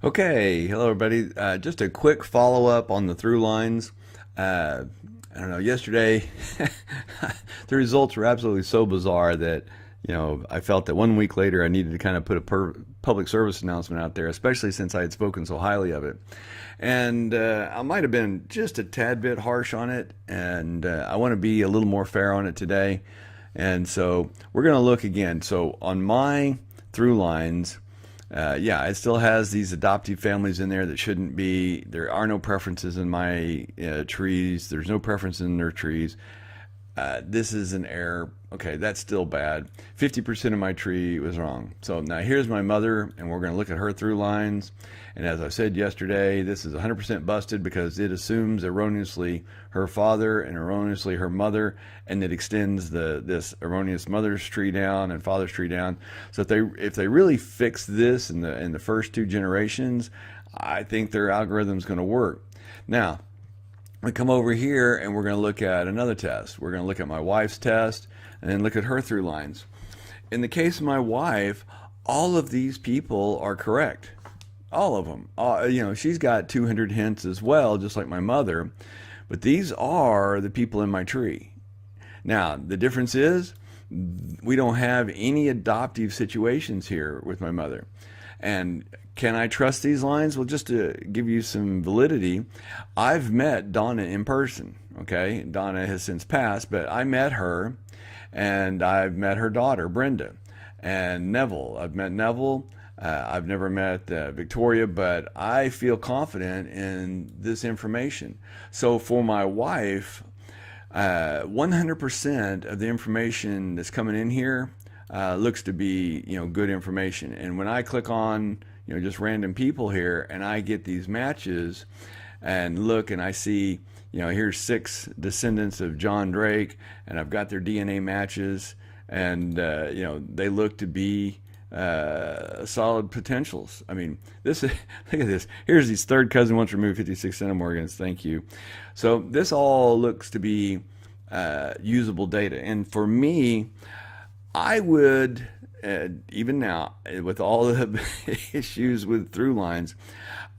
Okay, hello everybody. Just a quick follow up on the through lines. I don't know, yesterday the results were absolutely so bizarre that, I felt that 1 week later I needed to kind of put a public service announcement out there, especially since I had spoken so highly of it. And I might have been just a tad bit harsh on it, and I want to be a little more fair on it today. And so we're going to look again. So on my through lines, yeah, it still has these adoptive families in there that shouldn't be. There are no preferences in my trees. There's no preference in their trees. This is an error. Okay, that's still bad. 50% of my tree was wrong. So now here's my mother, and we're going to look at her through lines. And as I said yesterday, this is 100% busted because it assumes erroneously her father and erroneously her mother, and it extends this erroneous mother's tree down and father's tree down. So if they really fix this in the first two generations, I think their algorithm's going to work. Now, we come over here and we're going to look at another test. We're going to look at my wife's test and then look at her through lines. In the case of my wife, all of these people are correct. All of them. She's got 200 hints as well, just like my mother. But these are the people in my tree. Now, the difference is we don't have any adoptive situations here with my mother. And can I trust these lines? Well, just to give you some validity, I've met Donna in person. Okay, Donna has since passed, but I met her, and I've met her daughter, Brenda, and Neville. I've met Neville. I've never met Victoria, but I feel confident in this information. So for my wife, 100% of the information that's coming in here looks to be, good information. And when I click on, just random people here, and I get these matches, and look, and I see, here's 6 descendants of John Drake, and I've got their DNA matches, and they look to be solid potentials. I mean, look at this. Here's these third cousin once removed 56 centimorgans. Thank you. So this all looks to be usable data. And for me, I would, even now, with all the issues with through lines,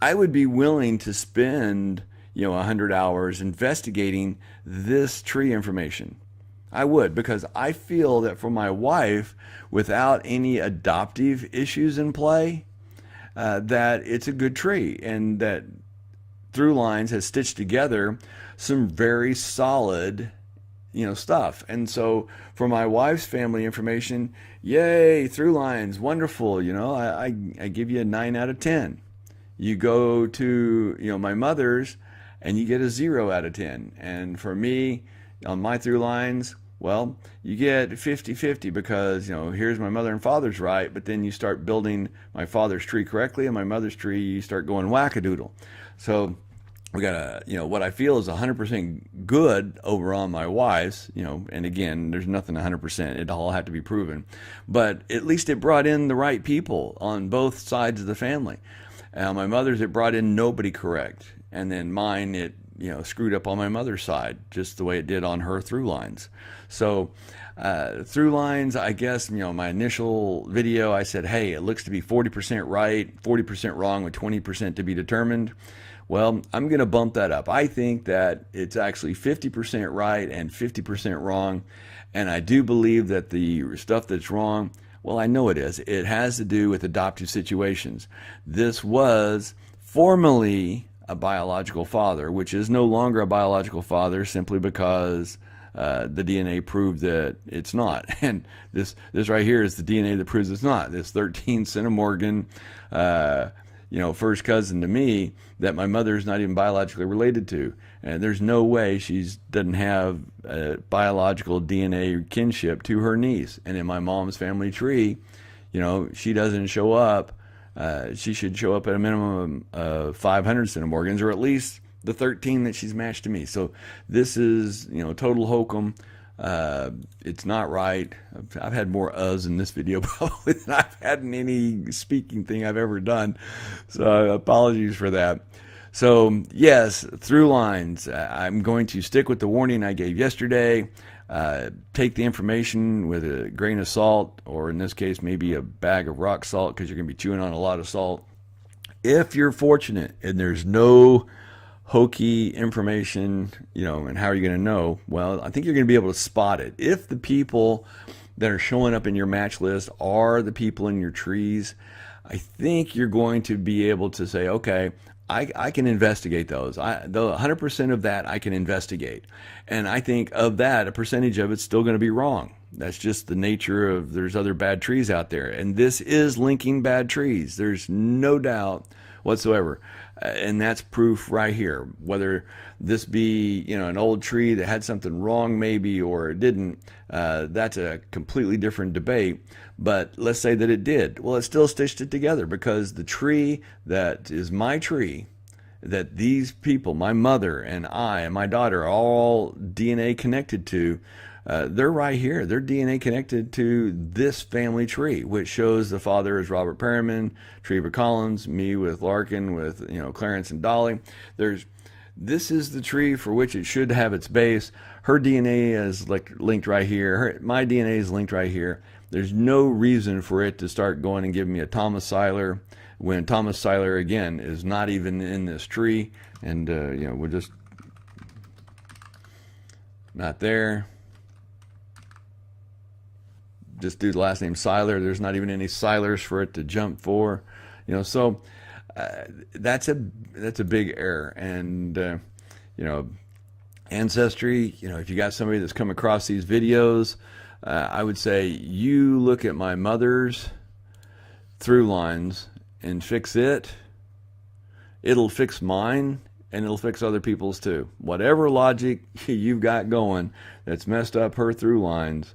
I would be willing to spend, 100 hours investigating this tree information. I would, because I feel that for my wife, without any adoptive issues in play, that it's a good tree, and that Through Lines has stitched together some very solid, stuff. And so for my wife's family information, yay, Through Lines, wonderful. I give you a 9 out of 10. You go to, my mother's, and you get a 0 out of 10. And for me, on my Through Lines, well, you get 50-50 because, here's my mother and father's right, but then you start building my father's tree correctly, and my mother's tree, you start going wackadoodle. So we got what I feel is 100% good over on my wife's, and again, there's nothing 100%. It all had to be proven. But at least it brought in the right people on both sides of the family. My mother's, it brought in nobody correct. And then mine, it screwed up on my mother's side, just the way it did on her Through Lines. So Through Lines, I guess, my initial video, I said, hey, it looks to be 40% right, 40% wrong, with 20% to be determined. Well, I'm going to bump that up. I think that it's actually 50% right and 50% wrong. And I do believe that the stuff that's wrong, well, I know it is. It has to do with adoptive situations. This was formerly a biological father, which is no longer a biological father simply because the DNA proved that it's not. And this right here is the DNA that proves it's not. This 13 centimorgan, first cousin to me that my mother's not even biologically related to. And there's no way she doesn't have a biological DNA kinship to her niece. And in my mom's family tree, she doesn't show up. She should show up at a minimum of 500 centimorgans, or at least the 13 that she's matched to me. So this is, total hokum. It's not right. I've had more uhs in this video probably than I've had in any speaking thing I've ever done. So apologies for that. So yes, Through Lines. I'm going to stick with the warning I gave yesterday. Take the information with a grain of salt, or in this case, maybe a bag of rock salt, because you're going to be chewing on a lot of salt. If you're fortunate and there's no hokey information, and how are you going to know? Well, I think you're going to be able to spot it. If the people that are showing up in your match list are the people in your trees, I think you're going to be able to say, okay, I can investigate those. The 100% of that I can investigate. And I think of that, a percentage of it's still going to be wrong. That's just the nature of, there's other bad trees out there. And this is linking bad trees. There's no doubt whatsoever. And that's proof right here. Whether this be, an old tree that had something wrong maybe, or it didn't, that's a completely different debate. But let's say that it did. Well, it still stitched it together, because the tree that is my tree, that these people, my mother and I and my daughter, are all DNA connected to, they're right here. They're DNA connected to this family tree, which shows the father is Robert Perryman, Treva Collins, me with Larkin, with Clarence and Dolly. This is the tree for which it should have its base. Her DNA is linked right here. My DNA is linked right here. There's no reason for it to start going and giving me a Thomas Seiler, when Thomas Seiler, again, is not even in this tree. And, we're just not there. Just do the last name Seiler. There's not even any Seilers for it to jump for. So that's a big error. And, Ancestry, if you got somebody that's come across these videos, I would say you look at my mother's Thrulines and fix it. It'll fix mine, and it'll fix other people's too. Whatever logic you've got going that's messed up her Thrulines,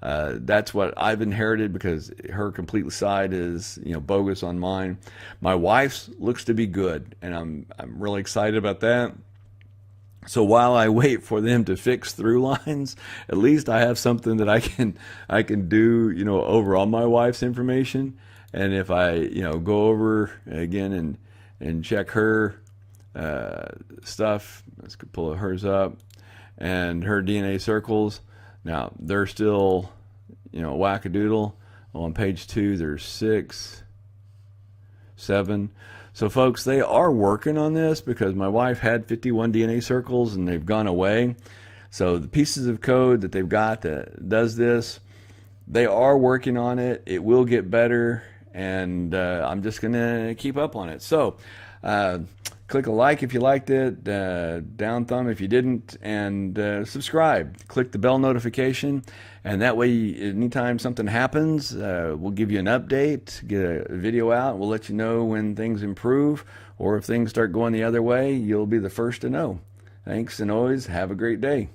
that's what I've inherited, because her complete side is bogus on mine. My wife's looks to be good, and I'm really excited about that. So while I wait for them to fix Thrulines, at least I have something that I can do, over on my wife's information. And if I, go over again and check her stuff, let's pull hers up, and her DNA circles. Now they're still, wackadoodle. On page 2, there's 6, 7. So folks, they are working on this, because my wife had 51 DNA circles and they've gone away. So the pieces of code that they've got that does this, they are working on it. It will get better, and I'm just going to keep up on it. So click a like if you liked it, down thumb if you didn't, and subscribe. Click the bell notification, and that way anytime something happens, we'll give you an update, get a video out. We'll let you know when things improve, or if things start going the other way, you'll be the first to know. Thanks, and always have a great day.